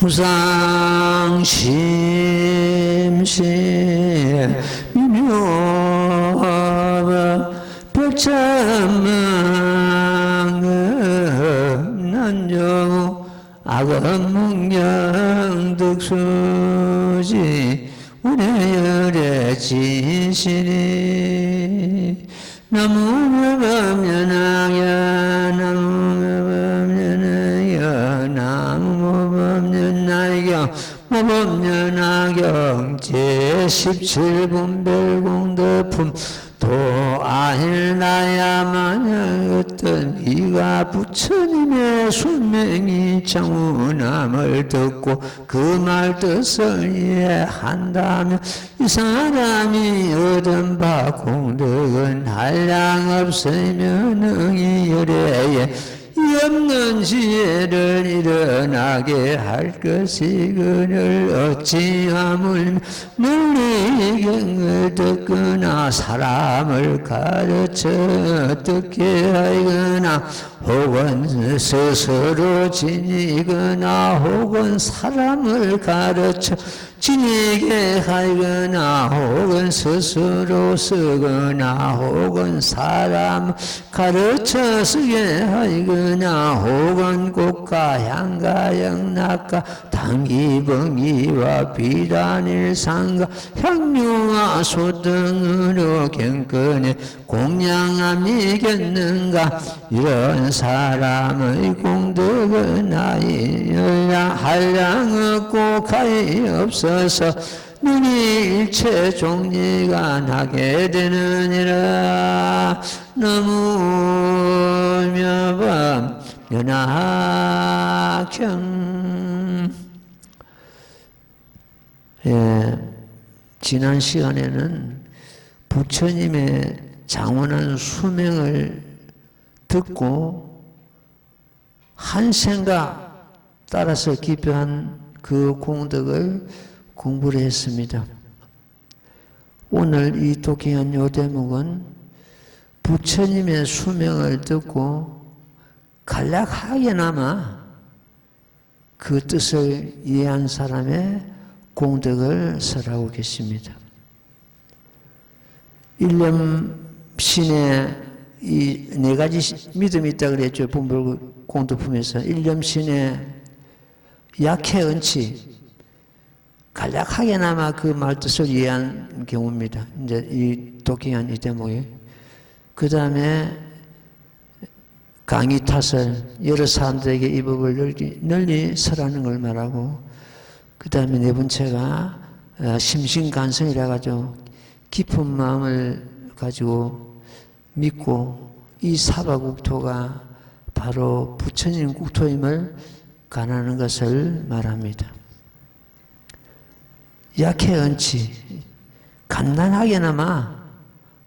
무상심시 미묘 백천망 난정 악업문경 득수지 우려열의 진실이 나무법면하여 나무법면하여 나무법면하여 모법면하경 제17분별공덕품 도아일나야 만약 어떤 이가 부처님의 술명이 장훈함을 듣고 그 말 뜻을 이해한다면 이 사람이 얻은 바 공덕은 한량없으며 능히 열애에 이 없는 지혜를 일어나게 할 것이 그를 어찌하물 논리경을 듣거나 사람을 가르쳐 듣게 하거나 혹은 스스로 지니거나 혹은 사람을 가르쳐 지니게 하거나 혹은 스스로 쓰거나 혹은 사람 가르쳐 쓰게 하거나 혹은 꽃과 향과 영락과 당기벙이와 비단일상과 향료와 소 등으로 경건에 공양함이 겠는가 이런 사람의 공덕은 아이 한량 없고 가히 없어서 눈이 일체 종리가 나게 되느니라. 너무며범 연하경. 지난 시간에는 부처님의 장원한 수명을 듣고 한 생각 따라서 기표한 그 공덕을 공부를 했습니다. 오늘 이 독해한 요 대목은 부처님의 수명을 듣고 간략하게나마 그 뜻을 이해한 사람의 공덕을 설하고 계십니다. 일념신에 이 네 가지 믿음이 있다 그랬죠. 분별공덕품에서 일념신에 약해 은치 간략하게나마 그 말뜻을 이해한 경우입니다. 이제 이 독해한 이 대목에 그 다음에 강의 탓을 여러 사람들에게 이 법을 널리 설하는 걸 말하고 그 다음에 네 번째가 심신간성이라 가지고 깊은 마음을 가지고 믿고 이 사바국토가 바로 부처님 국토임을 간하는 것을 말합니다. 약해 은치 간단하게나마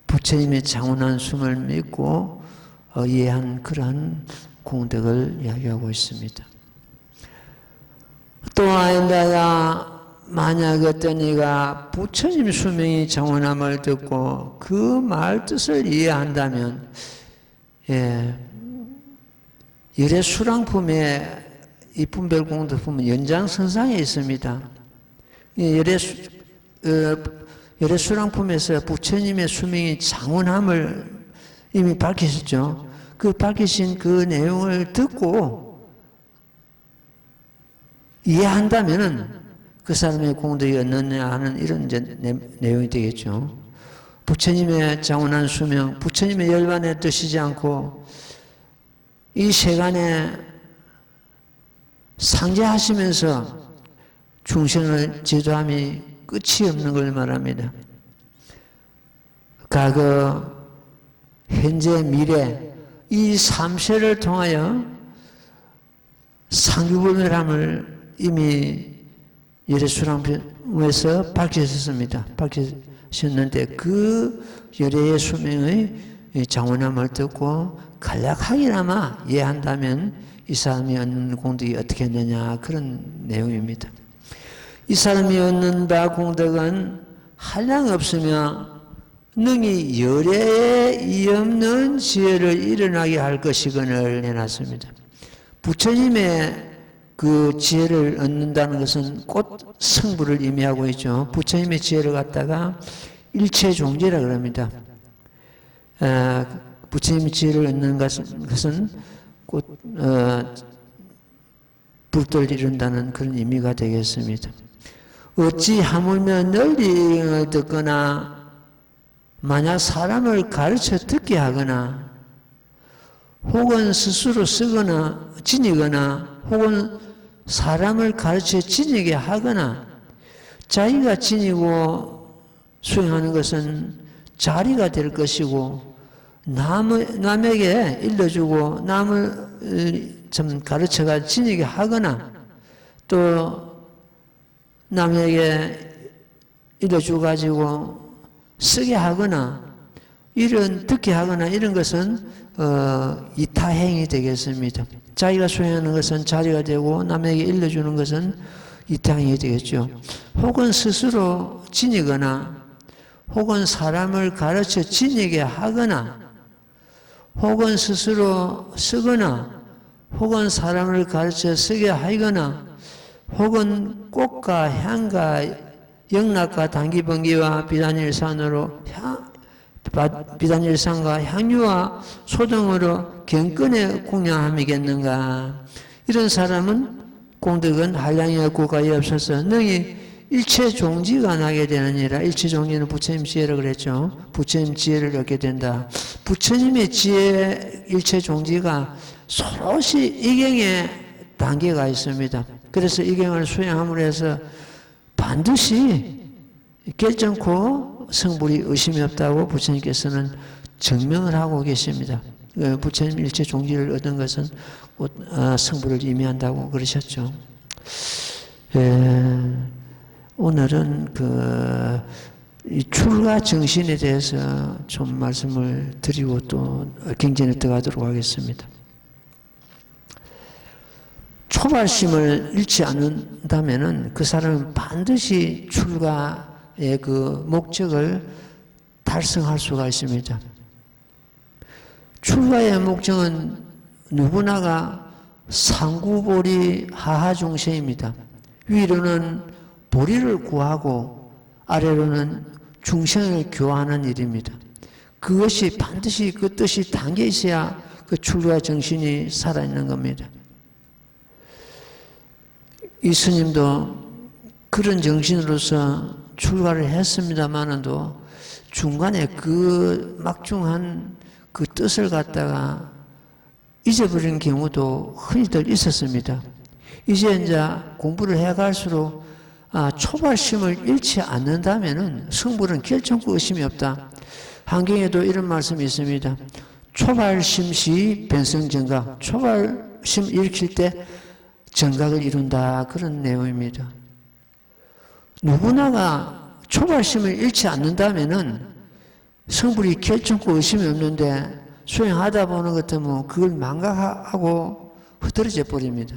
부처님의 장훈한 숨을 믿고 이해한 그러한 공덕을 이야기하고 있습니다. 또 아인다야 만약 어떤 이가 부처님 수명이 장원함을 듣고 그 말 뜻을 이해한다면 열애 수랑품의 이 분별공덕품은 연장선상에 있습니다. 열애 수랑품에서 부처님의 수명이 장원함을 이미 밝히셨죠. 그 밝히신 그 내용을 듣고 이해한다면은 그 사람의 공덕이 얻느냐 하는 이런 이제 내용이 되겠죠. 부처님의 장원한 수명, 부처님의 열반에 드시지 않고 이 세간에 상제하시면서 중생을 지도함이 끝이 없는 걸 말합니다. 과거, 현재, 미래 이 삼세를 통하여 상규불멸함을 이미 열애수랑품에서 밝히셨습니다. 밝히셨는데 그 열애의 수명의 장원함을 듣고 간략하게나마 이해한다면 이 사람이 얻는 공덕이 어떻게 했느냐 그런 내용입니다. 이 사람이 얻는 바 공덕은 한량 없으며 능히 열애에 이없는 지혜를 일어나게 할 것이거늘 해놨습니다. 부처님의 그 지혜를 얻는다는 것은 곧 성부를 의미하고 있죠. 부처님의 지혜를 갖다가 일체종지라 그럽니다. 부처님의 지혜를 얻는 것은 곧 불도를 이룬다는 그런 의미가 되겠습니다. 어찌 하물며 널리 듣거나 만약 사람을 가르쳐 듣게 하거나 혹은 스스로 쓰거나 지니거나 혹은 사람을 가르쳐 지니게 하거나 자기가 지니고 수행하는 것은 자리가 될 것이고 남에게 일러주고 남을 좀 가르쳐가 지니게 하거나 또 남에게 일러주 가지고 쓰게 하거나 듣게 하거나 이런 것은 이타행이 되겠습니다. 자기가 수행하는 것은 자리가 되고 남에게 일러주는 것은 이타행이 되겠죠. 혹은 스스로 지니거나 혹은 사람을 가르쳐 지니게 하거나 혹은 스스로 쓰거나 혹은 사람을 가르쳐 쓰게 하거나 혹은 꽃과 향과 영락과 단기번기와 비단일산으로 비단일산과 향유와 소등으로 경건에 공양함이겠는가. 이런 사람은 공덕은 한량이 없고 가히 없어서 능히 일체종지가 나게 되느니라. 일체종지는 부처님 지혜라고 그랬죠. 부처님 지혜를 얻게 된다. 부처님의 지혜 일체종지가 서로시 이경의 단계가 있습니다. 그래서 이경을 수행함으로 해서 반드시 결정코 성불이 의심이 없다고 부처님께서는 증명을 하고 계십니다. 부처님 일체 종지를 얻은 것은 성불을 의미한다고 그러셨죠. 오늘은 이 출가 정신에 대해서 좀 말씀을 드리고 또 경전에 들어가도록 하겠습니다. 초발심을 잃지 않는다면은 그 사람은 반드시 출가의 그 목적을 달성할 수가 있습니다. 출가의 목적은 누구나가 상구보리 하하중생입니다. 위로는 보리를 구하고 아래로는 중생을 교화하는 일입니다. 그것이 반드시 그 뜻이 담겨 있어야 그 출가 정신이 살아있는 겁니다. 이 스님도 그런 정신으로서 출가를 했습니다만도 중간에 그 막중한 그 뜻을 갖다가 잊어버린 경우도 흔히들 있었습니다. 이제 공부를 해갈수록 초발심을 잃지 않는다면은 성불은 결정코 의심이 없다. 한경에도 이런 말씀이 있습니다. 초발심시 변성정각. 초발심 일으킬 때 정각을 이룬다. 그런 내용입니다. 누구나가 초발심을 잃지 않는다면은 성불이 결정코 의심이 없는데 수행하다 보는 것 때문에 그걸 망각하고 흐트러져 버립니다.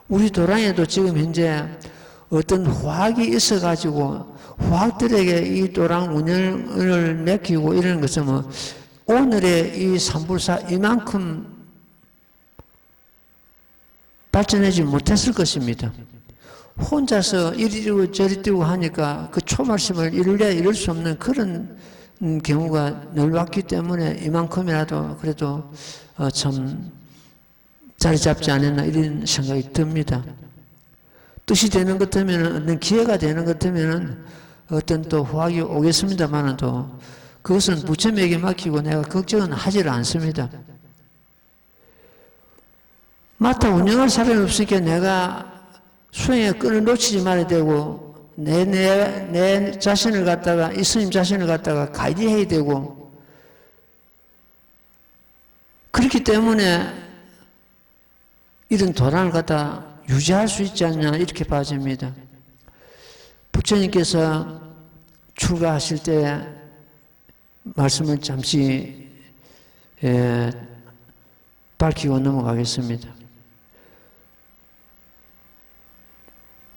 우리 도량에도 지금 현재 어떤 화학이 있어가지고 화학들에게 이 도랑 운영을 맡기고 이러는 것은 오늘의 이 삼불사 이만큼 발전하지 못했을 것입니다. 혼자서 이리 뛰고 저리 뛰고 하니까 그 초말씀을 이룰 수 없는 그런 경우가 늘 왔기 때문에 이만큼이라도 그래도 참 자리 잡지 않았나 이런 생각이 듭니다. 뜻이 되는 것 같으면 어떤 기회가 되는 것 같으면 어떤 또 화학이 오겠습니다만도 그것은 부처님에게 맡기고 내가 걱정은 하지 않습니다. 맡아 운영할 사람이 없으니까 내가 수행의 끈을 놓치지 말아야 되고 내 자신을 갖다가 이 스님 자신을 갖다가 가이드해야 되고 그렇기 때문에 이런 도란을 갖다 유지할 수 있지 않냐 이렇게 봐집니다. 부처님께서 출가하실 때 말씀을 잠시 밝히고 넘어가겠습니다.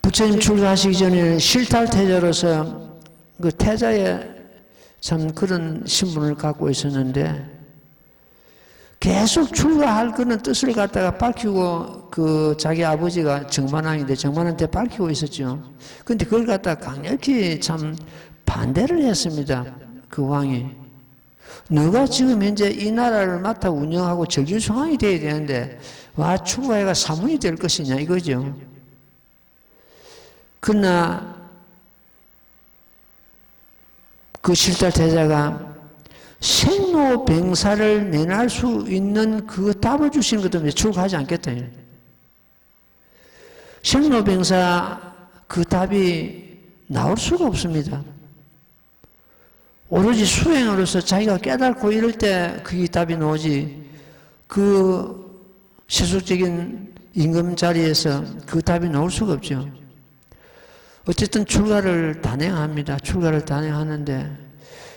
부처님 출가하시기 전에는 실탈태자로서 그 태자의 참 그런 신분을 갖고 있었는데 계속 출가할 그런 뜻을 갖다가 밝히고 그 자기 아버지가 정만왕인데 정만한테 밝히고 있었죠. 근데 그걸 갖다가 강력히 참 반대를 했습니다. 그 왕이. 너가 지금 현재 이 나라를 맡아 운영하고 절규성황이 돼야 되는데 와 출가해가 사문이 될 것이냐 이거죠. 그러나 그 실달태자가 생로병사를 면할 수 있는 그 답을 주시는 것 때문에 출가하지 않겠다. 생로병사 그 답이 나올 수가 없습니다. 오로지 수행으로서 자기가 깨닫고 이럴 때 그게 답이 나오지 그 세속적인 임금 자리에서 그 답이 나올 수가 없죠. 어쨌든 출가를 단행합니다. 출가를 단행하는데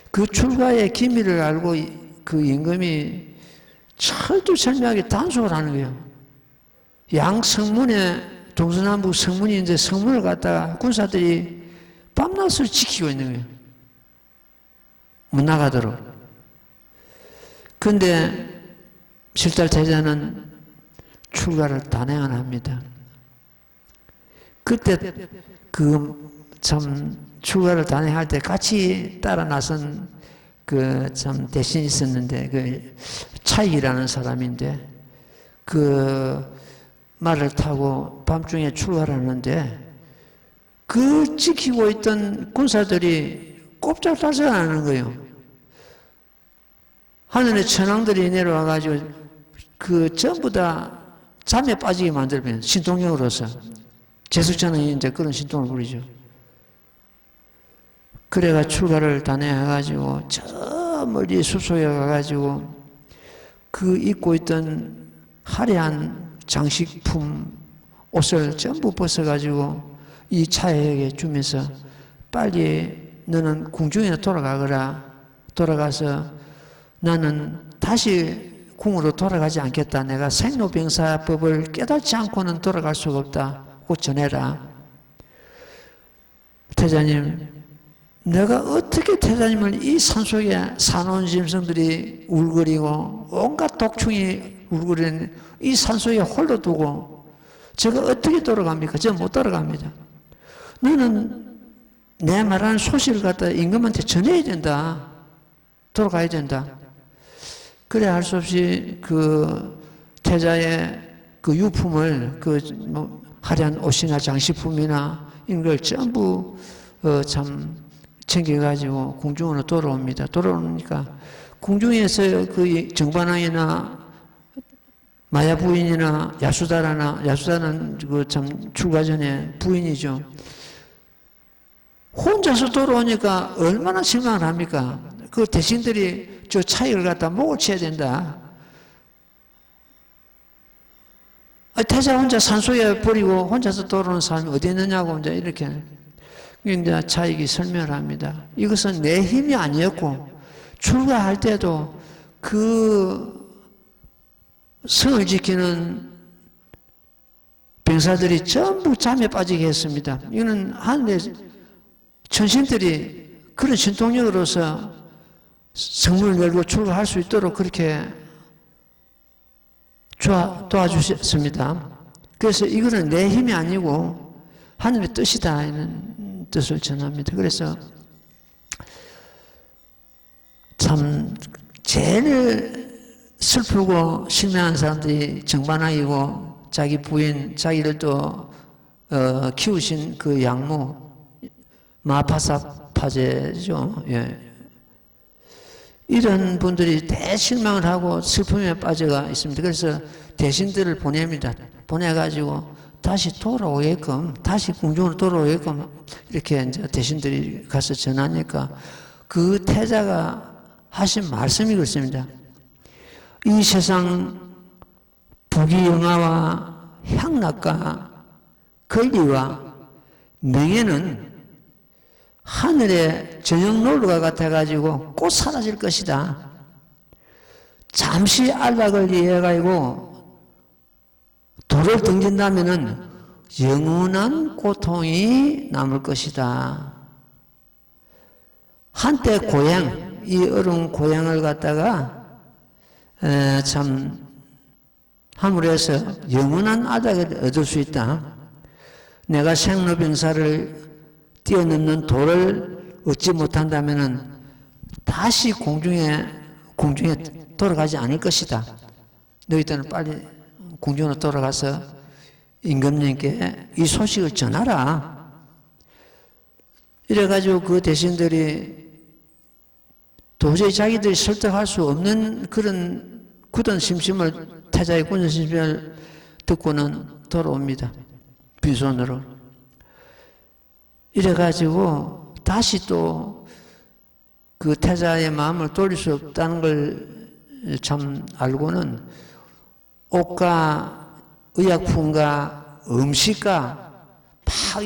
그 출가의 기미를 알고 그 임금이 철두철미하게 단속을 하는 거예요. 양 성문에 동서남북 성문이 이제 성문을 갖다가 군사들이 밤낮을 지키고 있는 거예요. 못 나가도록. 그런데 실달태자는 출가를 단행을 합니다. 그때 그 참 출가를 단행할 때 같이 따라 나선 그 참 대신이 있었는데 그 차익이라는 사람인데 그 말을 타고 밤중에 출가를 하는데 그 지키고 있던 군사들이 꼼짝달싹 안 하는 거예요. 하늘에 천왕들이 내려와가지고 그 전부 다 잠에 빠지게 만들면 신통력으로서 제숙자는 이제 그런 신통을 부리죠. 그래가 출가를 단행해가지고 저 멀리 숲속에 가가지고 그 입고 있던 화려한 장식품 옷을 전부 벗어가지고 이 차에게 주면서 빨리 너는 궁중에 돌아가거라. 돌아가서 나는 다시 궁으로 돌아가지 않겠다. 내가 생로병사법을 깨닫지 않고는 돌아갈 수가 없다. 꼭 전해라. 태자님, 내가 어떻게 태자님을 이 산속에 사놓은 짐승들이 울거리고 온갖 독충이 울거리는 이 산속에 홀로 두고 제가 어떻게 돌아갑니까? 제가 못 돌아갑니다. 너는 내 말하는 소식을 갖다 임금한테 전해야 된다. 돌아가야 된다. 그래 할 수 없이 그 태자의 그 유품을 그 뭐 화려한 옷이나 장식품이나 이런 걸 전부 참 챙겨가지고 궁중으로 돌아옵니다. 돌아오니까 궁중에서 그 정반왕이나 마야 부인이나 야수다는 그 참 출가 전에 부인이죠. 혼자서 돌아오니까 얼마나 실망을 합니까? 그 대신들이 저 차익을 갖다 목을 쳐야 된다. 태자 혼자 산속에 버리고 혼자서 돌아오는 사람이 어디 있느냐고 이제 이렇게 이제 차익이 설명을 합니다. 이것은 내 힘이 아니었고 출가할 때도 그 성을 지키는 병사들이 전부 잠에 빠지게 했습니다. 이거는 하늘의 천신들이 그런 신통력으로서 성문을 열고 출가할 수 있도록 그렇게 도와주셨습니다. 그래서 이거는 내 힘이 아니고 하늘의 뜻이다 이런 뜻을 전합니다. 그래서 참 제일 슬프고 실망한 사람들이 정반왕이고 자기 부인, 자기를 또 키우신 그 양모 마파사파제죠. 예. 이런 분들이 대실망을 하고 슬픔에 빠져가 있습니다. 그래서 대신들을 보냅니다. 보내가지고 다시 돌아오게끔, 다시 궁중으로 돌아오게끔 이렇게 이제 대신들이 가서 전하니까 그 태자가 하신 말씀이 그렇습니다. 이 세상 부귀영화와 향락과 권리와 명예는 하늘의 저녁 놀러가 같아가지고 곧 사라질 것이다. 잠시 안락을 위해가지고 돌을 던진다면은 영원한 고통이 남을 것이다. 한때 고향, 이 어려운 고향을 갖다가 참 하물에서 영원한 아닥을 얻을 수 있다. 내가 생로병사를 뛰어넘는 도를 얻지 못한다면 다시 공중에 돌아가지 않을 것이다. 너희들은 빨리 공중으로 돌아가서 임금님께 이 소식을 전하라. 이래가지고 그 대신들이 도저히 자기들이 설득할 수 없는 그런 굳은 심심을, 태자의 굳은 심심을 듣고는 돌아옵니다. 빈손으로. 이래가지고 다시 또 그 태자의 마음을 돌릴 수 없다는 걸 참 알고는 옷과 의약품과 음식과 막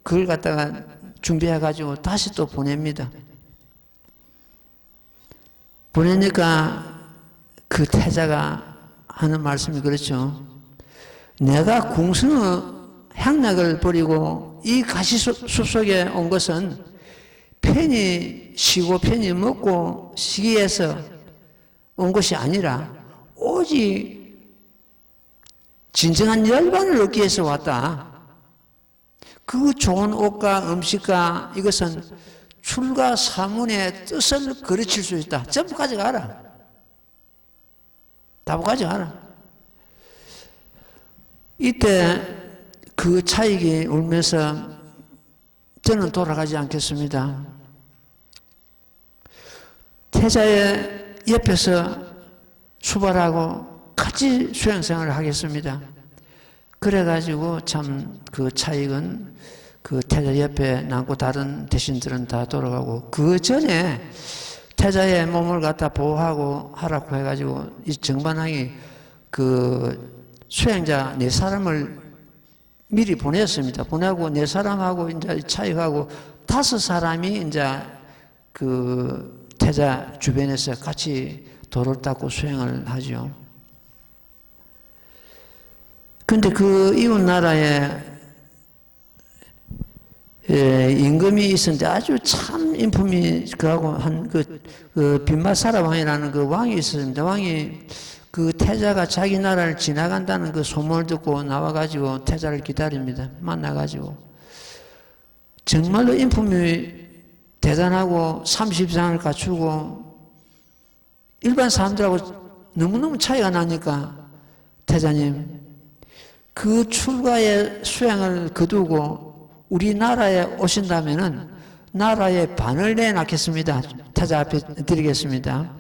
그걸 갖다가 준비해가지고 다시 또 보냅니다. 보내니까 그 태자가 하는 말씀이 그렇죠. 내가 궁성의 향락을 버리고 이 가시숲 속에 온 것은 편히 쉬고 편히 먹고 쉬기 위해서 온 것이 아니라 오직 진정한 열반을 얻기 위해서 왔다. 그 좋은 옷과 음식과 이것은 출가 사문의 뜻을 거르칠 수 있다. 전부 가져가라. 다 가져가라. 이때 그 차익이 울면서 저는 돌아가지 않겠습니다. 태자의 옆에서 수발하고 같이 수행생활을 하겠습니다. 그래가지고 참 그 차익은 그 태자 옆에 남고 다른 대신들은 다 돌아가고, 그 전에 태자의 몸을 갖다 보호하고 하라고 해가지고 이 정반왕이 그 수행자 4사람을 미리 보냈습니다. 보내고 4사람하고 이제 차익하고 5사람이 이제 그 태자 주변에서 같이 도를 닦고 수행을 하죠. 근데 그 이웃 나라에 임금이 있었는데 아주 참 인품이 그하고 한 그 빈마사라 왕이라는 그 왕이 있었습니다. 왕이 그 태자가 자기 나라를 지나간다는 그 소문을 듣고 나와가지고 태자를 기다립니다. 만나가지고 정말로 인품이 대단하고 30 이상을 갖추고 일반 사람들하고 너무너무 차이가 나니까 태자님, 그 출가의 수행을 거두고 우리나라에 오신다면은 나라의 반을 내놓겠습니다. 태자 앞에 드리겠습니다.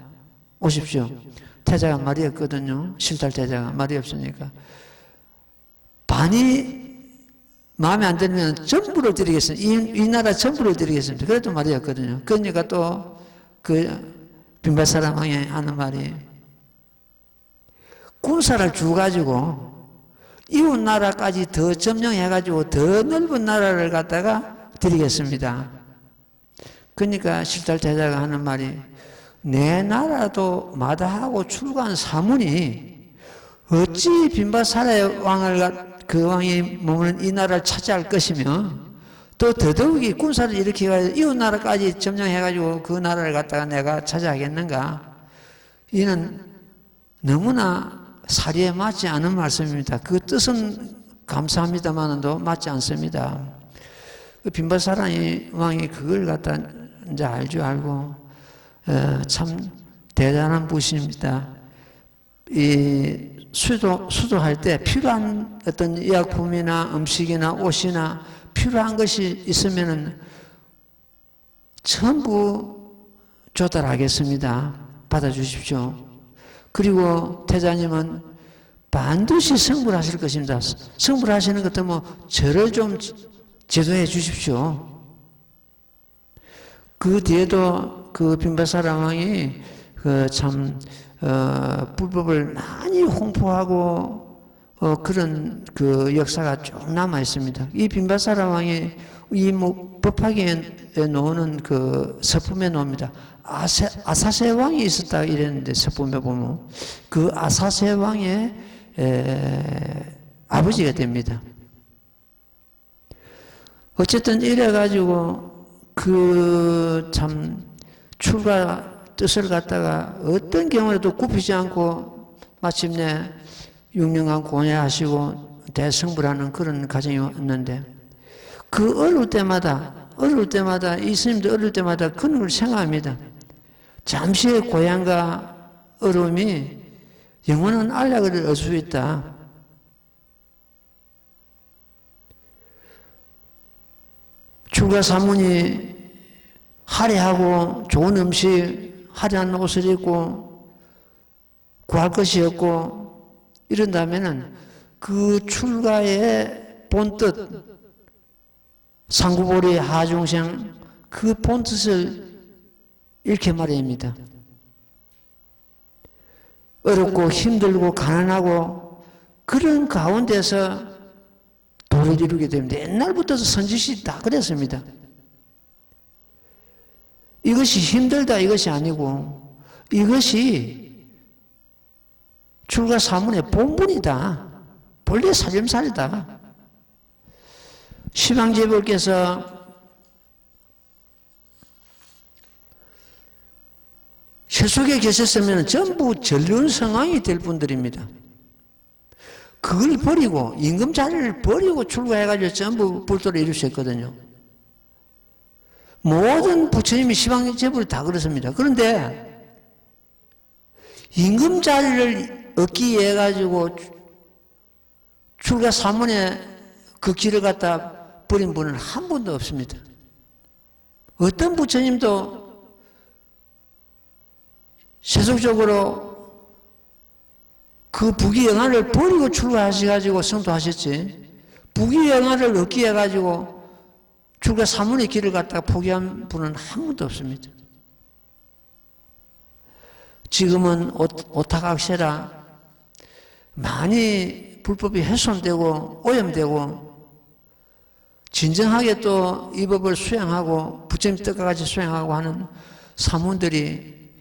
오십시오. 태자가 말이 없거든요. 실달 태자가 말이 없으니까. 반이 마음에 안 들면 전부를 드리겠습니다. 이 나라 전부를 드리겠습니다. 그래도 말이 없거든요. 그러니까 또 그 빈바사라 왕이 하는 말이, 군사를 주가지고 이웃 나라까지 더 점령해가지고 더 넓은 나라를 갖다가 드리겠습니다. 그러니까 실달 태자가 하는 말이, 내 나라도 마다하고 출가한 사문이 어찌 빈바사라의 왕을 그 왕이 머무는 이 나라를 차지할 것이며, 또 더더욱이 군사를 일으켜가지고 이웃 나라까지 점령해가지고 그 나라를 갖다가 내가 차지하겠는가? 이는 너무나 사리에 맞지 않은 말씀입니다. 그 뜻은 감사합니다만도 맞지 않습니다. 그 빈바사라 왕이 그걸 갖다 이제 알고 참 대단한 분이십니다. 이 수도할 때 필요한 어떤 의약품이나 음식이나 옷이나 필요한 것이 있으면은 전부 조달하겠습니다. 받아주십시오. 그리고 태자님은 반드시 성불 하실 것입니다. 성불 하시는 것도 뭐 저를 좀 제도해 주십시오. 그 뒤에도 그 빈바사라 왕이 그 참 불법을 많이 홍보하고 그런 그 역사가 쭉 남아 있습니다. 이 빈바사라 왕이 이 뭐 법화기에 놓는 그 서품에 놓습니다. 아사세 왕이 있었다 이랬는데 서품에 보면 그 아사세 왕의 아버지가 됩니다. 어쨌든 이래가지고 그 참 출가 뜻을 갖다가 어떤 경우에도 굽히지 않고 마침내 6년간 고뇌하시고 대성불하는 그런 과정이 왔는데, 그 어려울 때마다 이 스님들 어려울 때마다 그런 걸 생각합니다. 잠시의 고향과 어려움이 영원한 안락을 얻을 수 있다. 출가 사문이 화려하고 좋은 음식, 화려한 옷을 입고 구할 것이 없고 이런다면은 그 출가의 본뜻, 상구보리 하중생 그 본뜻을 이렇게 말합니다. 어렵고 힘들고 가난하고 그런 가운데서 도를 이루게 됩니다. 옛날부터 선지시 다 그랬습니다. 이것이 힘들다 이것이 아니고 이것이 출가 사문의 본분이다. 본래 살림살이다. 시방제불께서 세속에 계셨으면 전부 전륜 성왕이 될 분들입니다. 그걸 버리고 임금 자리를 버리고 출가해가지고 전부 불도를 이루셨거든요. 모든 부처님이 시방제불 다 그렇습니다. 그런데 임금 자리를 얻기 위해 가지고 출가 사문에 그 길을 갖다 버린 분은 한 분도 없습니다. 어떤 부처님도 세속적으로 그 부귀영화를 버리고 출가하셔가지고 성도하셨지, 부귀영화를 얻기 위해 가지고 출가 사문의 길을 갖다가 포기한 분은 한 분도 없습니다. 지금은 오타각세라 많이 불법이 훼손되고 오염되고 진정하게 또 이 법을 수행하고 부처님 뜻까지 수행하고 하는 사문들이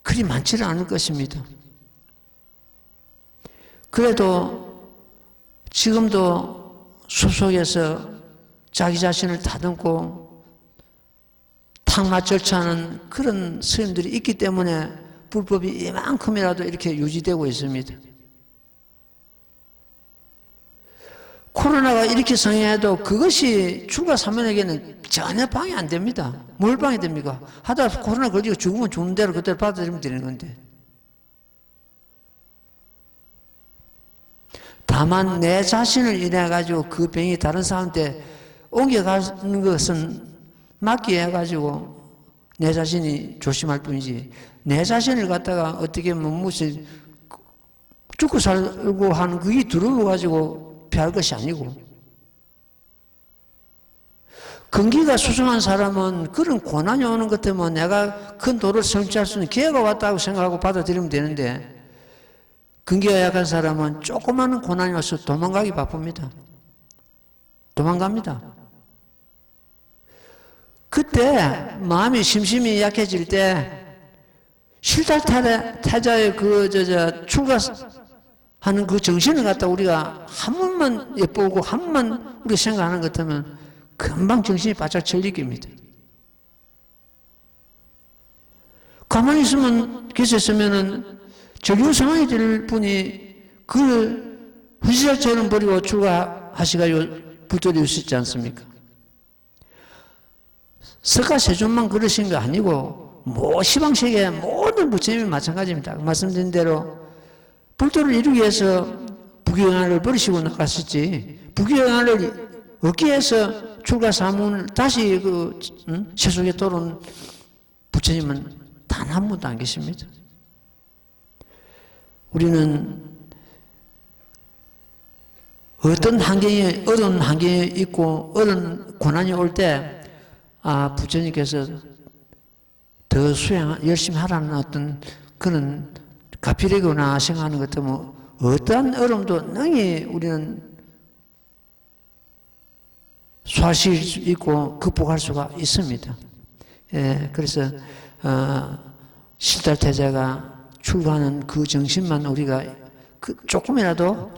그리 많지는 않을 것입니다. 그래도 지금도 숲속에서 자기 자신을 다듬고 탕마 절차하는 그런 스님들이 있기 때문에 불법이 이만큼이라도 이렇게 유지되고 있습니다. 코로나가 이렇게 성행해도 그것이 출가 사문에게는 전혀 방해 안 됩니다. 뭘 방해됩니까? 하다 코로나 걸리고 죽으면 죽는 대로 그대로 받아들이면 되는 건데. 다만 내 자신을 인해 가지고 그 병이 다른 사람한테 옮겨가는 것은 막기 해 가지고 내 자신이 조심할 뿐이지, 내 자신을 갖다가 어떻게 무엇이 죽고 살고 하는 그게 두려워 가지고 피할 것이 아니고, 근기가 수승한 사람은 그런 고난이 오는 것 때문에 내가 큰 도를 성취할 수 있는 기회가 왔다고 생각하고 받아들이면 되는데, 근기가 약한 사람은 조그마한 고난이 와서 도망가기 바쁩니다. 도망갑니다. 그때 마음이 심심히 약해질 때 실달타자의 출가하는 그 정신을 갖다 우리가 한 번만 엿보고 한 번만 우리 생각하는 것 같으면 금방 정신이 바짝 철리깁니다. 가만히 계셨으면은 전륜 상황이 될 분이 그 후시자처럼 버리고 출가하시가지고 불도를 이루셨지 않습니까? 석가세존만 그러신 거 아니고 시방세계 모든 부처님이 마찬가지입니다. 말씀드린 대로 불도를 이루기 위해서 부귀영화를 버리시고 나가셨지, 부귀영화를 얻기 위해서 출가사문을 다시 세속에 돌아온 부처님은 단 한 분도 안 계십니다. 우리는 어떤 환경이, 어려운 환경이 있고 어려운 고난이 올 때 부처님께서 더 열심히 하라는 어떤 그런 가필이구나 생각하는 것 때문에 어떠한 어려움도 능히 우리는 소화할 수 있고 극복할 수가 있습니다. 예, 그래서 실달태자가 출가하는 그 정신만 우리가 조금이라도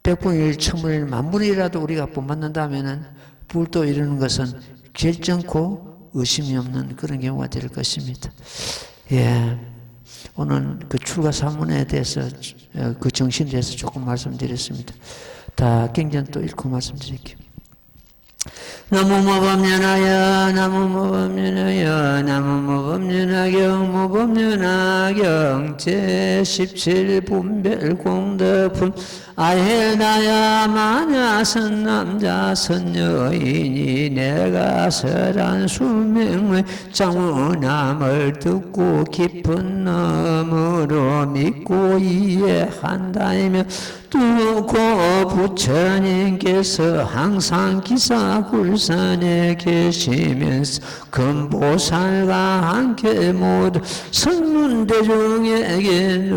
100분의 1, 1000분의 1, 만분의 1이라도 우리가 본받는다면은 불도 이루는 것은 결정코 의심이 없는 그런 경우가 될 것입니다. 예. 오늘 그 출가 사문에 대해서, 그 정신에 대해서 조금 말씀드렸습니다. 다 경전 또 읽고 말씀드릴게요. 나무모범연하여 나무모범연하여 나무모범연하경 모범연하경 제17분별공덕품 아헬나야 마냐 선남자 선여인이 내가 설한 수명의 장훈함을 듣고 깊은 마음으로 믿고 이해한다면 두고 부처님께서 항상 기사굴산에 계시면서 금보살과 함께 모두 선문대중에게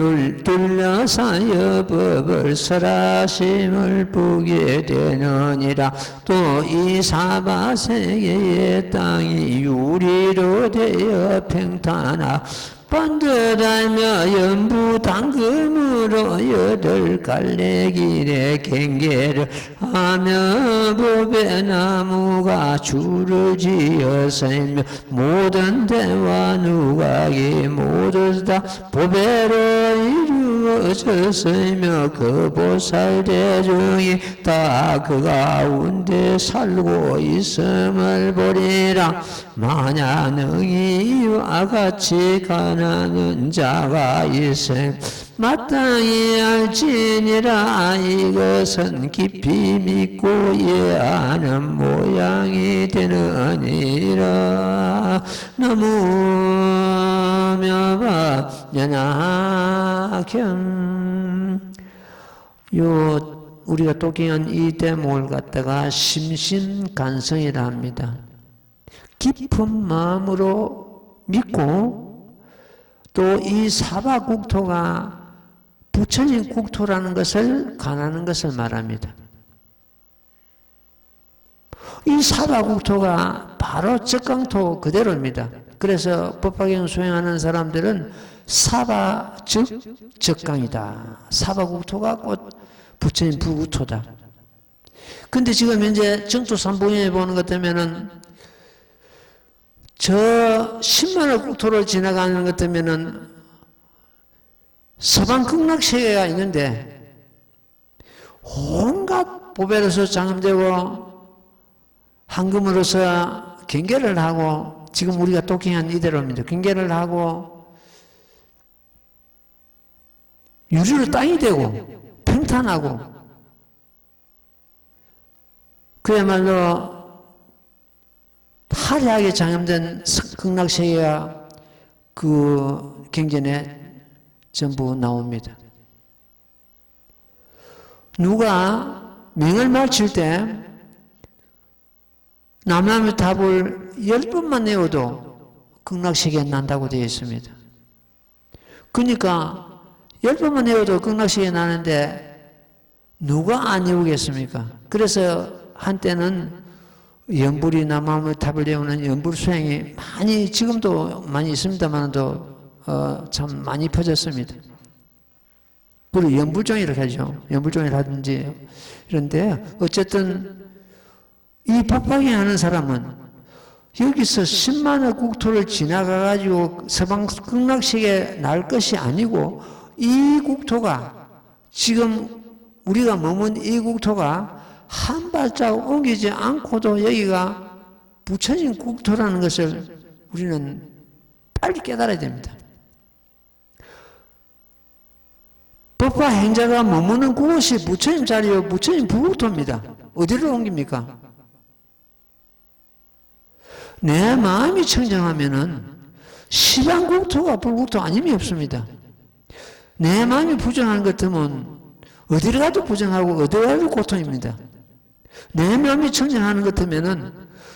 둘러싸여 법을 설하심을 보게 되느니라. 또 이 사바세계의 땅이 유리로 되어 평탄하고 번듯하며 연부 당금으로 여덟 갈래 길에 경계를 하며 법의 나무가 줄을 지어서며 모든 대화 누각이 모두 다 법외로 이루어졌으며 그 보살 대중이 다 그 가운데 살고 있음을 보리라. 만약 능히 이와 같이 가난한 자가 있음 마땅히 알지니라. 이것은 깊이 믿고 이해하는 모양이 되느니라. 나무 묘법연하경. 우리가 독행한 이 대목을 갖다가 심신간성이라 합니다. 깊은 마음으로 믿고 또 이 사바국토가 부처님 국토라는 것을 간하는 것을 말합니다. 이 사바국토가 바로 적강토 그대로입니다. 그래서 법화경 수행하는 사람들은 사바 즉 적강이다. 사바국토가 곧 부처님 부국토다. 근데 지금 현재 정토삼부인에 보는 것 때문에는 저 10만원 국토를 지나가는 것 때문에는 서방 극락세계가 있는데 온갖 보배로서 장엄되고 황금으로서 경계를 하고 지금 우리가 독행한 이대로입니다. 경계를 하고 유리로 땅이 되고 평탄하고 그야말로 화려하게 장엄된 극락세계가 그 경전에 전부 나옵니다. 누가 명을 마칠 때 남남의답을 10번만 내어도 극락세계에 난다고 되어 있습니다. 그러니까 10번만 내어도 극락세계에 나는데 누가 안 외우겠습니까? 그래서 한때는 연불이 남함의 탑을 외우는 연불 수행이 많이 지금도 많이 있습니다만도 참 많이 퍼졌습니다. 그리고 연불종이라고 하죠. 연불종이라 하든지 이런데 어쨌든 이 법화경 하는 사람은 여기서 10만의 국토를 지나가가지고 서방 극락세계에 날 것이 아니고 이 국토가 지금 우리가 머문 이 국토가 한 발자국 옮기지 않고도 여기가 부처님 국토라는 것을 우리는 빨리 깨달아야 됩니다. 법화 행자가 머무는 그곳이 부처님 자리요, 부처님 부국토입니다. 어디로 옮깁니까? 내 마음이 청정하면은 시방 국토가 불국토 아님이 없습니다. 내 마음이 부정한 것 같으면 어디를 가도 부정하고 어디를 가도 고통입니다. 내 마음이 청정하는 것 같으면은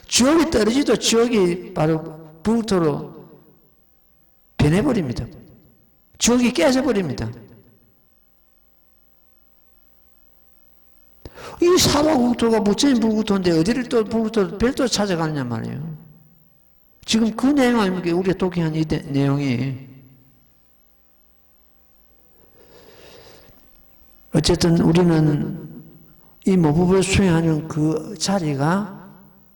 지옥이 떨어지도 지옥이 바로 불국토로 변해버립니다. 지옥이 깨져버립니다. 이 사바국토가 부처님 불국토인데 어디를 또 불국토 별도 찾아가느냐 말이에요. 지금 그 내용 아닙니까? 우리가 독행한 이 내용이. 어쨌든 우리는 이 모법을 수행하는 그 자리가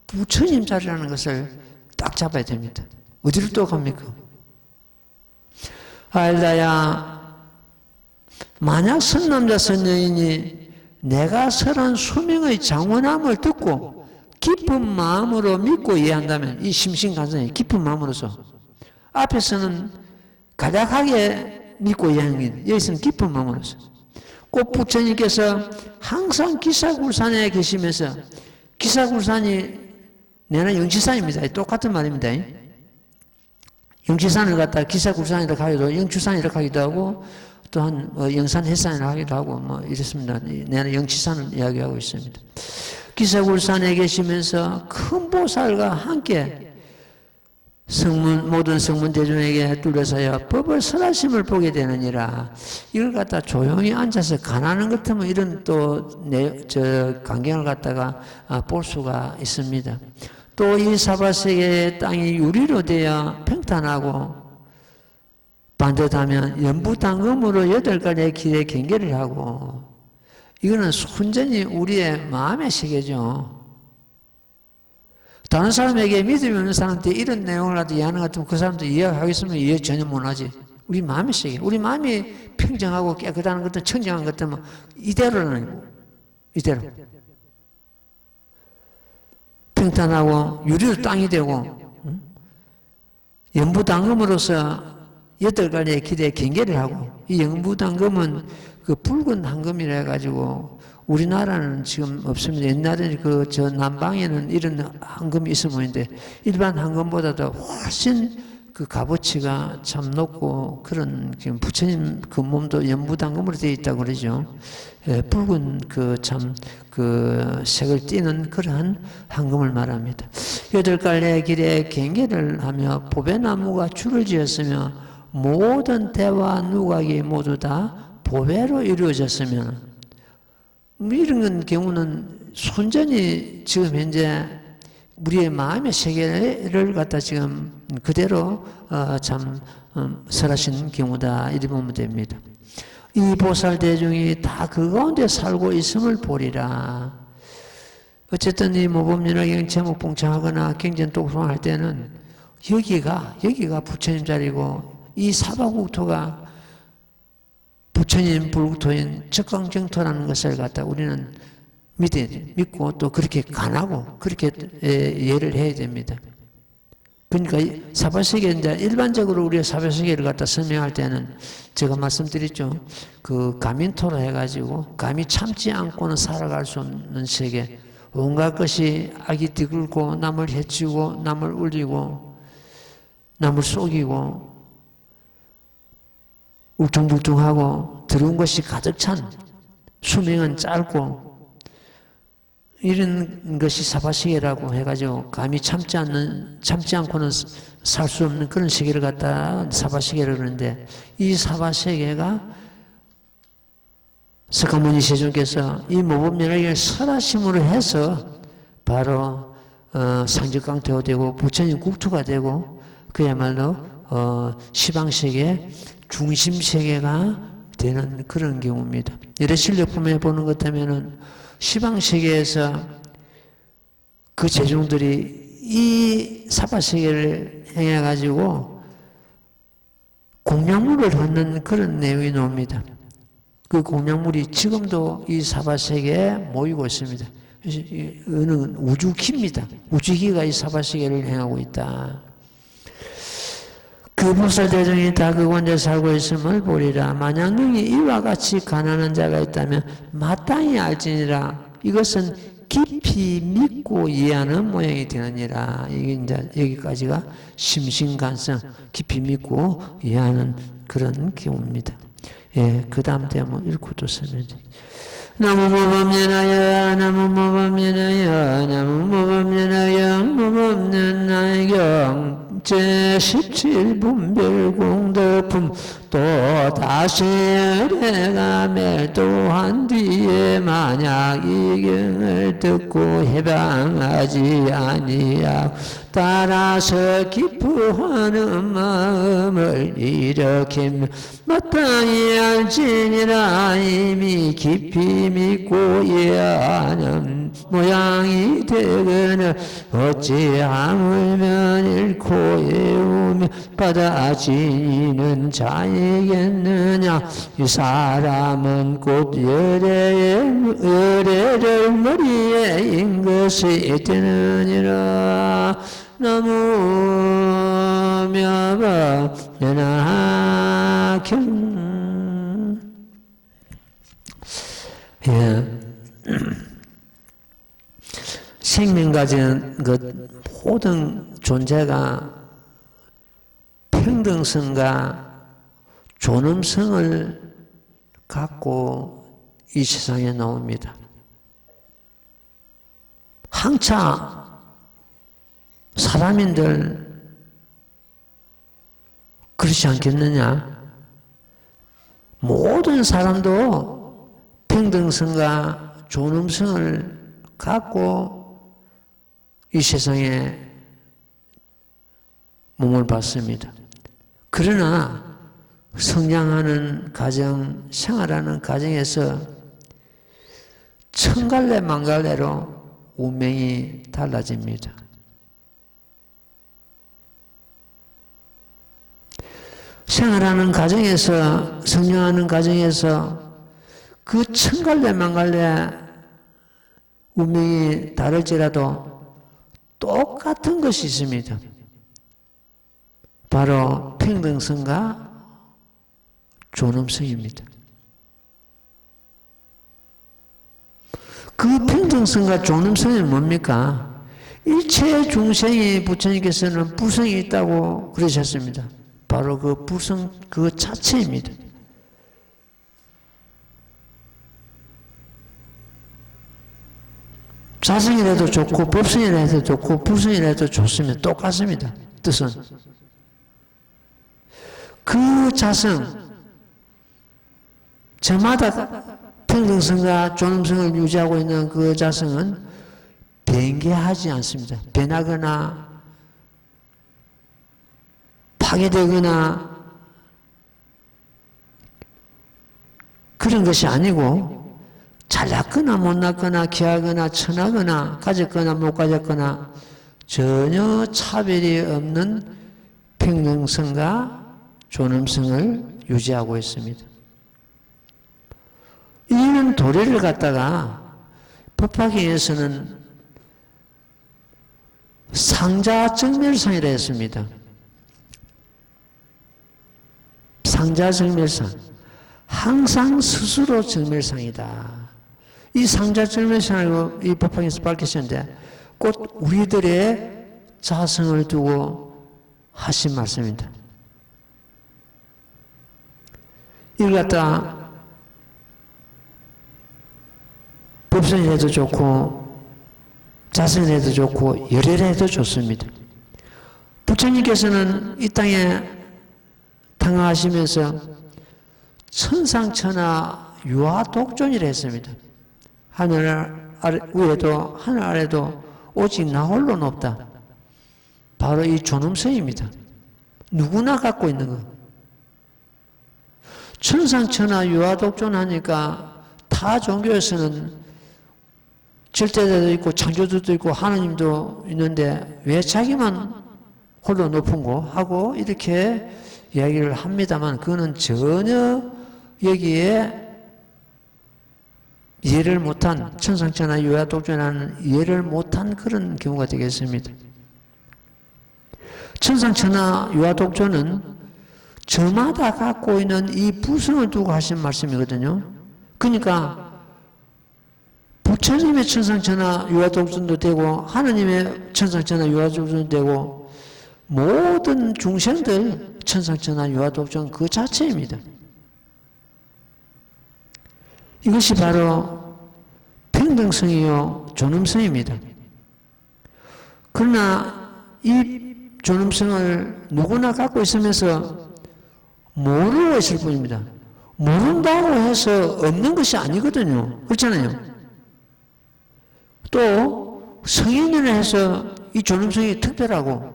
부처님 자리라는 것을 딱 잡아야 됩니다. 어디를 또 갑니까? 알다야, 만약 선남자 선여인이 내가 설한 수명의 장원함을 듣고 깊은 마음으로 믿고 이해한다면, 이 심신간성이 깊은 마음으로서, 앞에서는 가닥하게 믿고 이해하는 게, 여기서는 깊은 마음으로서. 꼭 부처님께서 항상 기사굴산에 계시면서, 기사굴산이 내는 영치산입니다. 똑같은 말입니다. 영치산을 갖다가 기사굴산이라고 하기도, 영추산이라고 하기도 하고, 또한 영산해산이라고 하기도 하고, 이렇습니다. 내는 영치산을 이야기하고 있습니다. 기사굴산에 계시면서 큰 보살과 함께 모든 성문 대중에게 둘러서야 법을 설하심을 보게 되느니라. 이걸 갖다 조용히 앉아서 간하는 것 같으면 이런 광경을 갖다가 볼 수가 있습니다. 또 이 사바세계의 땅이 유리로 되어 평탄하고 반듯하면 연부당금으로 8가지의 길의 경계를 하고, 이거는 순전히 우리의 마음의 세계죠. 다른 사람에게 믿음이 없는 사람한테 이런 내용을 갖다 이해하는 것 같으면 그 사람도 이해하겠으면 이해 전혀 못하지. 우리 마음의 세계, 우리 마음이 평정하고 깨끗한 것들, 청정한 것들, 이대로는 이대로 평탄하고 유리로 땅이 되고, 연부당금으로서 8가지의 길의 경계를 하고, 이 연부당금은 그 붉은 황금이라 해가지고 우리나라는 지금 없습니다. 옛날에는 저 남방에는 이런 황금이 있어 보이는데, 일반 황금보다도 훨씬 그 값어치가 참 높고, 그런 지금 부처님 그 몸도 연부당금으로 되어 있다고 그러죠. 붉은 색을 띠는 그러한 황금을 말합니다. 8갈래의 길에 경계를 하며 보배나무가 줄을 지었으며 모든 대화 누각이 모두 다 보배로 이루어졌으면, 이런 경우는 순전히 지금 현재 우리의 마음의 세계를 갖다 지금 그대로 설하신 경우다, 이렇게 보면 됩니다. 이 보살 대중이 다 그 가운데 살고 있음을 보리라. 어쨌든 이 모범연화경 제목 봉창하거나 경전 독송할 때는 여기가 부처님 자리고, 이 사바국토가 부처님 불국토인 적강정토라는 것을 갖다 우리는 믿고 또 그렇게 간하고 그렇게 이해를 해야 됩니다. 그러니까 사바세계, 이제 일반적으로 우리가 사바세계를 갖다 설명할 때는 제가 말씀드렸죠. 그 가민토로 해가지고 감히 참지 않고는 살아갈 수 없는 세계, 온갖 것이 악이 뒤굴고 남을 해치고 남을 울리고 남을 속이고 울퉁불퉁하고 더러운 것이 가득 찬, 수명은 짧고, 이런 것이 사바세계라고 해가지고 감히 참지 않고는 살 수 없는 그런 세계를 갖다 사바세계를 그러는데, 이 사바세계가 석가모니 세존께서 이 모범연화경을 설하심으로 해서 바로 상적강토가 되고 부처님 국토가 되고, 그야말로 시방세계 중심세계가 되는 그런 경우입니다. 이래 실력품에 보는 것 같으면은 시방세계에서 그 제중들이 이 사바세계를 행해가지고 공양물을 얻는 그런 내용이 나옵니다. 그 공양물이 지금도 이 사바세계에 모이고 있습니다. 어느 우주기입니다. 우주기가 이 사바세계를 행하고 있다. 그 보살 대중이 다 그곳에 살고 있음을 보리라. 만약 능히 이와 같이 가난한 자가 있다면 마땅히 알지니라. 이것은 깊이 믿고 이해하는 모양이 되느니라. 이게 이제 여기까지가 심신간성, 깊이 믿고 이해하는 그런 경우입니다. 예, 그 다음 대목 읽고 또 쓰면 돼. 나무모범연하여 나무모범연하여 나무모범연하여 모범연하여 제17분별공덕품 또 다시 내가 멸도한 뒤에 만약 이 경을 듣고 해방하지 아니하고 따라서 기뻐하는 마음을 일으키며 마땅히 알지니라. 이미 깊이 믿고 이해하는 모양이 되거늘 어찌하물며 잃고 애우며 받아 지니는 자이겠느냐. 이 사람은 곧 열애를 머리에 인 것이 되느니라. 나무며 연하경. 예. 생명 가진 그 모든 존재가 평등성과 존엄성을 갖고 이 세상에 나옵니다. 항차 사람인들 그렇지 않겠느냐? 모든 사람도 평등성과 존엄성을 갖고 이 세상에 몸을 받습니다. 그러나 성장하는 가정, 생활하는 가정에서 천갈래 만갈래로 운명이 달라집니다. 생활하는 가정에서, 성장하는 가정에서 그 천갈래 만갈래 운명이 다를지라도 똑같은 것이 있습니다. 바로 평등성과 존엄성입니다. 그 평등성과 존엄성이 뭡니까? 일체 중생이 부처님께서는 부성이 있다고 그러셨습니다. 바로 그 부성 그 자체입니다. 자성이라도 좋고 법성이라도 좋고 부성이라도 좋으면 똑같습니다. 뜻은. 그 자성, 저마다 평등성과 존엄성을 유지하고 있는 그 자성은 변개하지 않습니다. 변하거나 파괴되거나 그런 것이 아니고 잘났거나 못났거나 귀하거나 천하거나 가졌거나 못 가졌거나 전혀 차별이 없는 평등성과 존엄성을 유지하고 있습니다. 이런 도리를 갖다가 법화경에서는 상자정멸상이라 했습니다. 상자정멸상. 항상 스스로 정멸상이다. 이 상자정멸상을 이 법화경에서 밝히셨는데 곧 우리들의 자성을 두고 하신 말씀입니다. 이걸 갖다 법성이라도 좋고 자성이라도 좋고 열애라도 좋습니다. 부처님께서는 이 땅에 당하시면서 천상천하 유아독존이라 했습니다. 하늘 위에도 하늘 아래도 오직 나 홀로는 없다. 바로 이 존엄성입니다. 누구나 갖고 있는 것. 천상천하 유아독존 하니까 타 종교에서는 절대자도 있고 창조주도 있고 하나님도 있는데 왜 자기만 홀로 높은 거 하고 이렇게 이야기를 합니다만 그거는 전혀 여기에 이해를 못한 천상천하 유아독존하는 이해를 못한 그런 경우가 되겠습니다. 천상천하 유아독존은 저마다 갖고 있는 이 부성을 두고 하신 말씀이거든요. 그러니까 부처님의 천상천하 유아독존도 되고 하느님의 천상천하 유아독존도 되고 모든 중생들 천상천하 유아독존 그 자체입니다. 이것이 바로 평등성이요 존엄성입니다. 그러나 이 존엄성을 누구나 갖고 있으면서 모르고 있을 뿐입니다. 모른다고 해서 없는 것이 아니거든요. 그렇잖아요. 또 성인을 해서 이 존엄성이 특별하고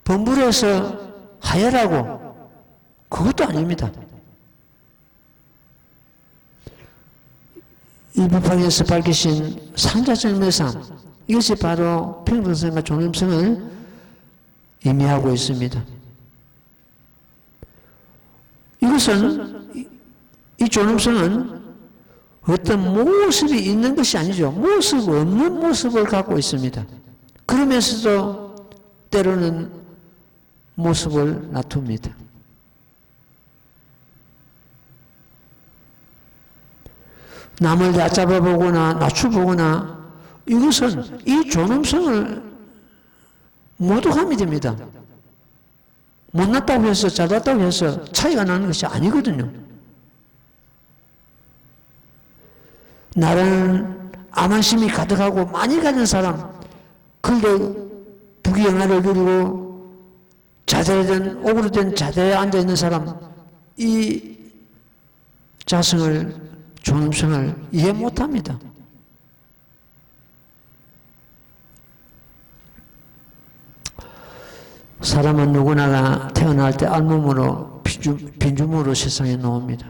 범부를 해서 하열하고 그것도 아닙니다. 이 일부파에서 밝히신 상자적 매상, 이것이 바로 평등성과 존엄성을 의미하고 있습니다. 이것은, 이 존엄성은 어떤 모습이 있는 것이 아니죠. 모습 없는 모습을 갖고 있습니다. 그러면서도 때로는 모습을 놔둡니다. 남을 얕잡아 보거나 낮춰보거나 이것은 이 존엄성을 모독함이 됩니다. 못났다고 해서 잘났다고 해서 차이가 나는 것이 아니거든요. 나라는 암환심이 가득하고 많이 가진 사람, 근데 부귀영화를 누리고 자대된 오그라든 자대에 앉아있는 사람, 이 자성을, 존엄성을 이해 못합니다. 사람은 누구나가 태어날 때 알몸으로 빈주먹으로 세상에 나옵니다.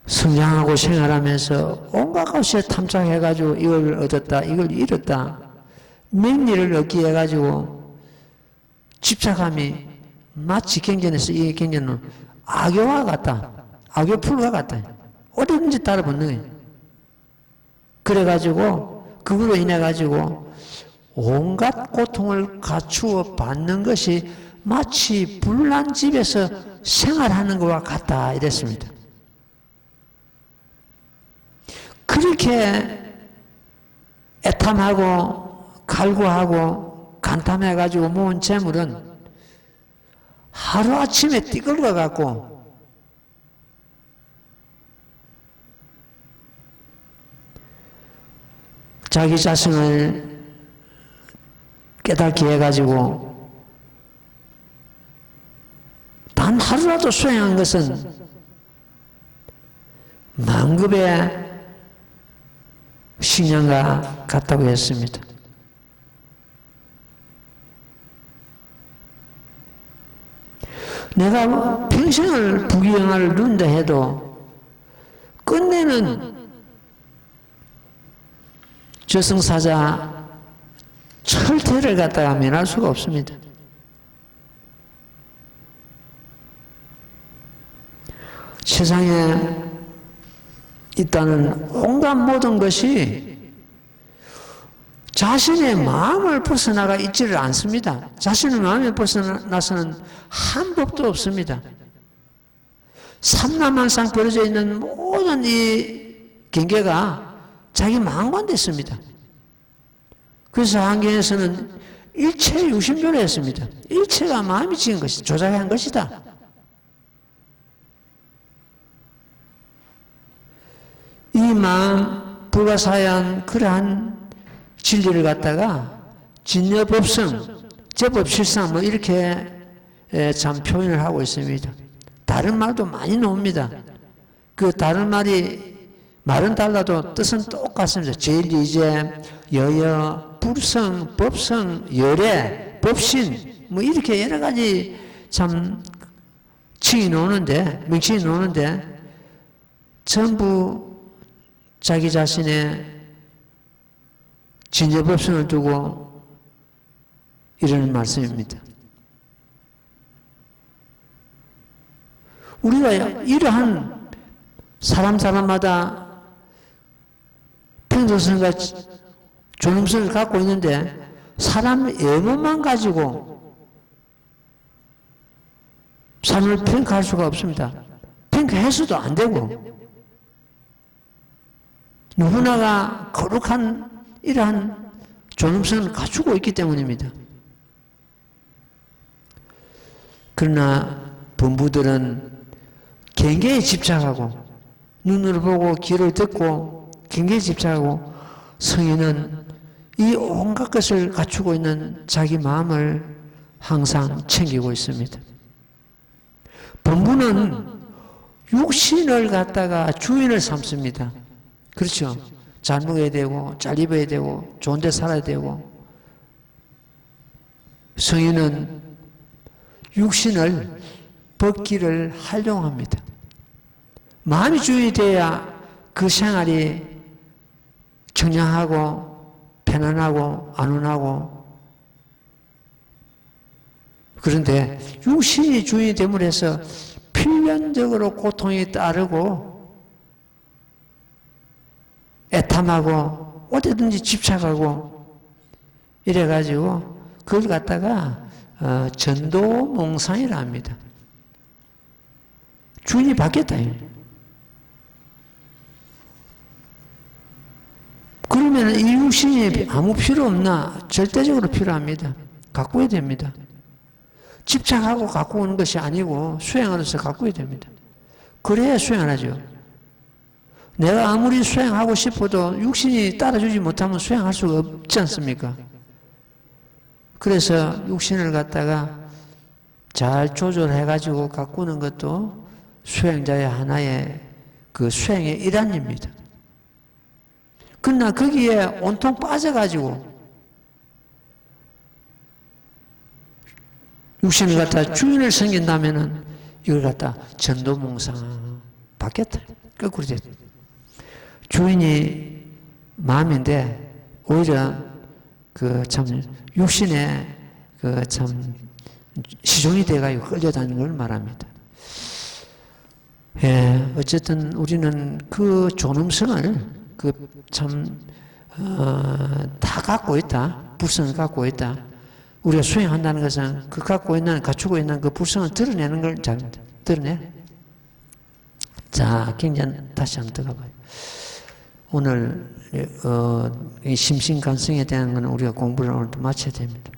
성장하고 생활하면서 온갖 것에 탐색해가지고 이걸 얻었다, 이걸 잃었다, 명리를 얻기 해가지고 집착함이 마치 경전에서 이 경전은 악교와 같다, 악교풀과 같다. 어디든지 따라 붙는 거예요. 그래가지고 그걸로 인해가지고 온갖 고통을 갖추어 받는 것이 마치 불난 집에서 생활하는 것과 같다 이랬습니다. 그렇게 애탐하고 갈구하고 간탐해가지고 모은 재물은 하루아침에 띠걸어 갖고 자기 자신을 깨닫게 해가지고 단 하루라도 수행한 것은 만급의 식량과 같다고 했습니다. 내가 평생을 부귀영화를 누린다 해도 끝내는 저승사자 철퇴를 갖다가 면할 수가 없습니다. 세상에 있다는 온갖 모든 것이 자신의 마음을 벗어나가 있지를 않습니다. 자신의 마음에 벗어나서는 한 법도 없습니다. 삼라만상 벌어져 있는 모든 이 경계가 자기 마음과 됐습니다. 그래서 한경에서는 일체 유심조로 했습니다. 일체가 마음이 지은 것이 조작한 것이다. 이 마음 불가사의한 그러한 진리를 갖다가 진여법성, 제법실상 뭐 이렇게 참 표현을 하고 있습니다. 다른 말도 많이 나옵니다. 그 다른 말은 달라도 뜻은 똑같습니다. 진리제, 여여, 불성, 법성, 열애, 법신 뭐 이렇게 여러 가지 참 칭이 나오는데, 명칭이 나오는데 전부 자기 자신의 진여법성을 두고 이러는 말씀입니다. 우리가 이러한 사람마다 평등성과 존엄성을 갖고 있는데 사람 외모만 가지고 삶을 평가할 수가 없습니다. 평가해서도 안 되고 누구나가 거룩한 이러한 존엄성을 갖추고 있기 때문입니다. 그러나 범부들은 경계에 집착하고 눈으로 보고 귀를 듣고 경계에 집착하고 성인은 이 온갖 것을 갖추고 있는 자기 마음을 항상 챙기고 있습니다. 범부는 육신을 갖다가 주인을 삼습니다. 그렇죠. 잘 먹어야 되고 잘 입어야 되고 좋은 데 살아야 되고 성인은 육신을 벗기를 활용합니다. 마음이 주인이 돼야 그 생활이 청량하고 편안하고 안온하고. 그런데 육신이 주인이 됨으로 해서 필연적으로 고통이 따르고 애탐하고 어디든지 집착하고 이래가지고 그걸 갖다가 전도몽상이라 합니다. 주인이 바뀌었다. 그러면 이 육신이 아무 필요 없나? 절대적으로 필요합니다. 가꾸어야 됩니다. 집착하고 갖고 오는 것이 아니고 수행으로서 가꾸어야 됩니다. 그래야 수행하죠. 내가 아무리 수행하고 싶어도 육신이 따라주지 못하면 수행할 수가 없지 않습니까? 그래서 육신을 갖다가 잘 조절해가지고 가꾸는 것도 수행자의 하나의 그 수행의 일환입니다. 그러나 거기에 온통 빠져가지고 육신을 갖다 주인을 섬긴다면은 이걸 갖다 전도몽상 받겠다. 거꾸로 됐다. 주인이 마음인데 오히려 그 참 육신에 그 참 시종이 돼가지고 끌려다니는 걸 말합니다. 예, 어쨌든 우리는 그 존엄성을 그 참 다 갖고 있다. 불성을 갖고 있다. 우리가 수행한다는 것은 그 갖고 있는, 갖추고 있는 그 불성을 드러내는 걸 잘 드러내. 자, 굉장히 다시 한번 들어봐요. 오늘 이 심신관성에 대한 것은 우리가 공부를 오늘도 마쳐야 됩니다.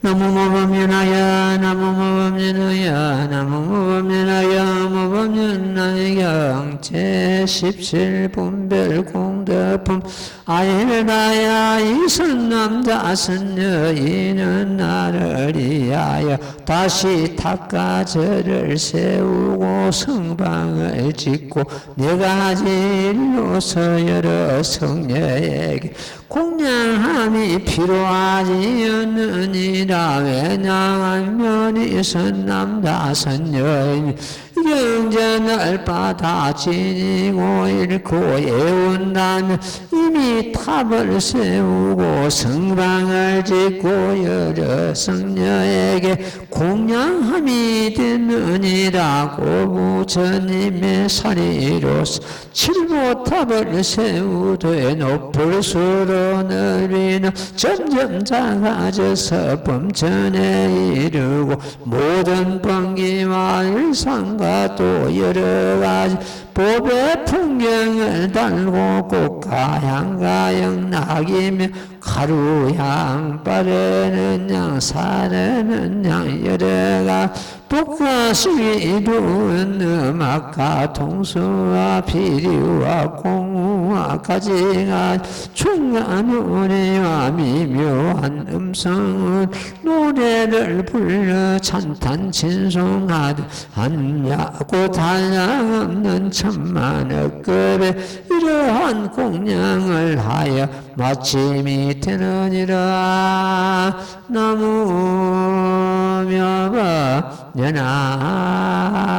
나무모범연하여 나무모범연하여 나무모범연하여 모범연하여 제17분별공덕품 아일다야 이선남자 선여인은 나를 위하여 다시 탁가절을 세우고 성방을 짓고 내가 진로서 여러 성녀에게 공양함이 필요하지 않느니라. 왜냐하면 선남자 선여인 경전을 받아 지니고 잃고 애운다면 이미 탑을 세우고 성방을 짓고 여러 성녀에게 공양함이 되느니라. 고부처님의 사리로서 칠보탑을 세우되 높을 수로 넓이는 점점 작아져서 범천에 이르고 모든 번기와 일상과 또 여러 가지 법의 풍경을 달고 꽃가향가영 낙이며 가루향 빠르는 양 사르는 양 여러가 복가시기 이루는 음악과 통수와 비리와 공우와 가지가 중간 노래와 미묘한 음성은 노래를 불러 찬탄 진송하듯 한야고 단양 없는 천만억급의 이러한 공양을 하여 마침이 되느니라. 나무며바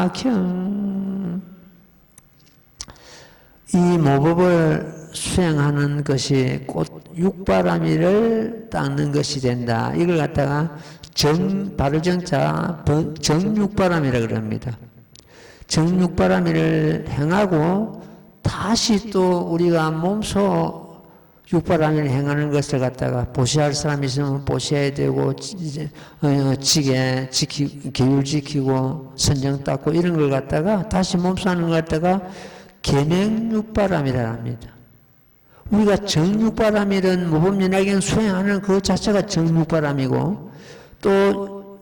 연악형. 이 모법을 수행하는 것이 곧 육바라미를 닦는 것이 된다. 이걸 갖다가 바르정자 정육바라미라 그럽니다. 정육바라미를 행하고 다시 또 우리가 몸소 육바라미를 행하는 것을 갖다가 보시할 사람이 있으면 보시해야 되고, 계율 지키고, 선정 닦고, 이런 걸 갖다가 다시 몸소 하는 걸 갖다가 계명육바람이라 합니다. 우리가 정육바람이든 모범연하경 수행하는 그 자체가 정육바람이고, 또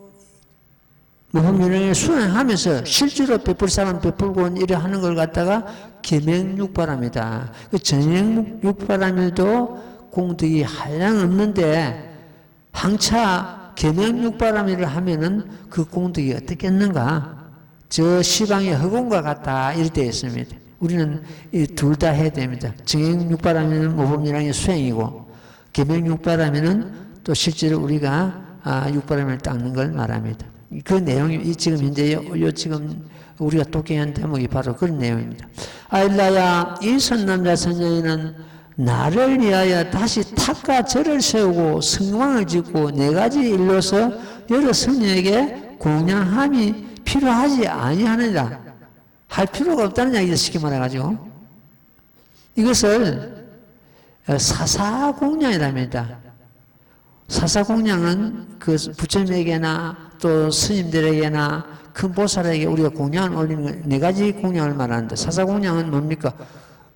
모범연하경 수행하면서 실제로 베풀 사람 베풀고 이래 하는 걸 갖다가 계명육바람이다. 그 정행육바람에도 공덕이 한량 없는데 항차 계명육바람이를 하면은 그 공덕이 어떻겠는가? 저 시방의 허공과 같다 이럴 때 있습니다. 우리는 둘 다 해야 됩니다. 정행육바람에는 모범연하경 수행이고 계명육바람에는 또 실제로 우리가 육바람을 닦는 걸 말합니다. 그 내용이 지금 현재 지금 우리가 독해한 대목이 바로 그런 내용입니다. 아일라야, 이 선남자 선녀인은 나를 위하여 다시 탑과 절을 세우고 성망을 짓고 네 가지 일로서 여러 선녀에게 공양함이 필요하지 아니하느니라. 할 필요가 없다는 이야기죠. 쉽게 말해가지고. 이것을 사사공양이랍니다. 사사공양은 그 부처님에게나 또 스님들에게나 큰 보살에게 우리가 공양을 올리는 네 가지 공양을 말하는데, 사사공양은 뭡니까?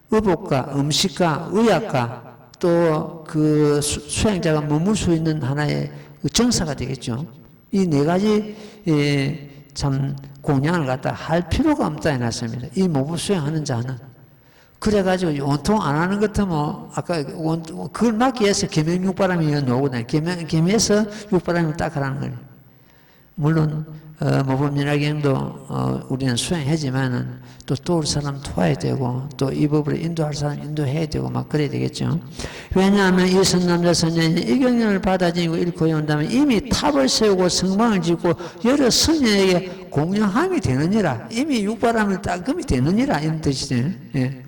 의복과 음식과 의약과 또 그 수행자가 머물 수 있는 하나의 정사가 되겠죠. 이 네 가지 참 공양을 갖다 할 필요가 없다 해놨습니다. 이 몸을 수행하는 자는. 그래가지고 원통 안 하는 것 같으면 아까 그걸 막기 위해서 계명육바람이 나오거든요. 계명에서 육바람을 딱 하라는 거예요. 물론 모범연화경도 우리는 수행하지만은 또 도울 사람 도와야 되고 또 이 법을 인도할 사람 인도해야 되고 막 그래야 되겠죠. 왜냐하면 이 선남자 선녀는 이 경륜을 받아들이고 읽고 온다면 이미 탑을 세우고 성망을 짓고 여러 선녀에게 공양함이 되느니라. 이미 육바람을 닦음이 되느니라 이런 뜻이죠. 예.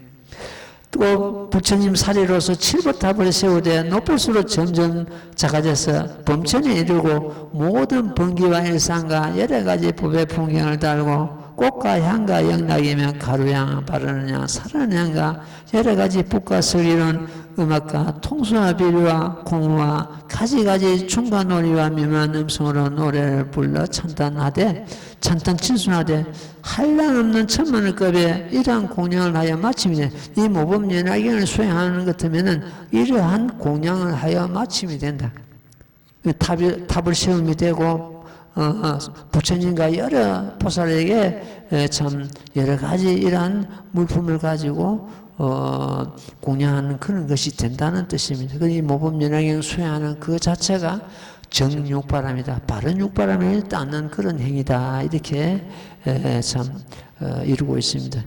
또 부처님 사리로서 칠보탑을 세우되 높을수록 점점 작아져서 범천에 이르고 모든 번기와 일상과 여러 가지 법의 풍경을 달고 꽃과 향과 영락이면 가루향, 바르는 향, 사르는 향과 여러 가지 북과 서리론 음악과 통수와 비류와 공과 가지가지 춤과 놀이와 미묘한 음성으로 노래를 불러 찬탄하되 찬탄 친순하되 한량 없는 천만을급에 이러한 공양을 하여 마침이 돼. 이 모범연화경을 수행하는 것 같으면은 이러한 공양을 하여 마침이 된다. 탑을 세움이 되고 부처님과 여러 보살에게 참 여러 가지 이러한 물품을 가지고 공양하는 그런 것이 된다는 뜻입니다. 이 모범연화경 수행하는 그 자체가 정육바람이다. 바른 육바람을 닦는 그런 행위다. 이렇게 참 이루고 있습니다.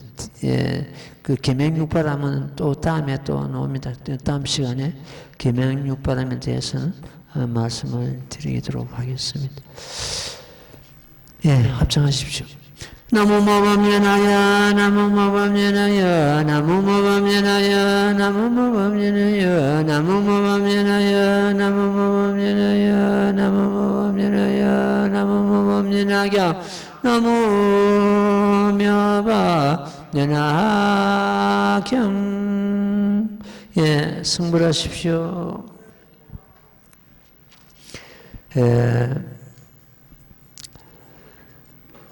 그 계명육바람은 또 다음에 또 나옵니다. 다음 시간에 계명육바람에 대해서는 말씀을 드리도록 하겠습니다. 예, 합장하십시오. 나무모범연하여 나무모범연하여 나무모범연하여 나무모범연하여 나무모범연하여 나무모범연하여 나무모범연하여 나무모범연하여 나무묘바연하경. 예, 승불하십시오.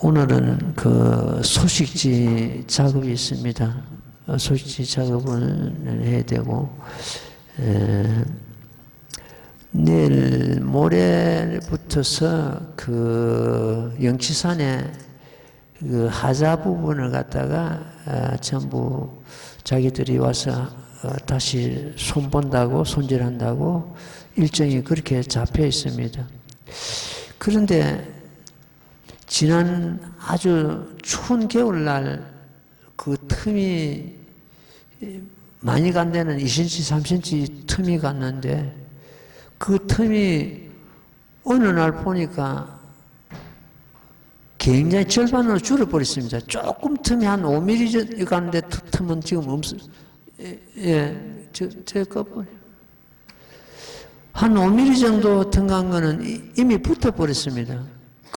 오늘은 그 소식지 작업이 있습니다. 소식지 작업을 해야 되고, 내일 모레부터서 그 영치산에 그 하자 부분을 갖다가 전부 자기들이 와서 다시 손본다고, 손질한다고 일정이 그렇게 잡혀 있습니다. 그런데 지난 아주 추운 겨울날 그 틈이 많이 간 데는 2cm, 3cm 틈이 갔는데 그 틈이 어느 날 보니까 굉장히 절반으로 줄어버렸습니다. 조금 틈이 한 5mm 갔는데 틈은 지금 없어요. 제가 한 5mm 정도 틈 간 거는 이미 붙어버렸습니다.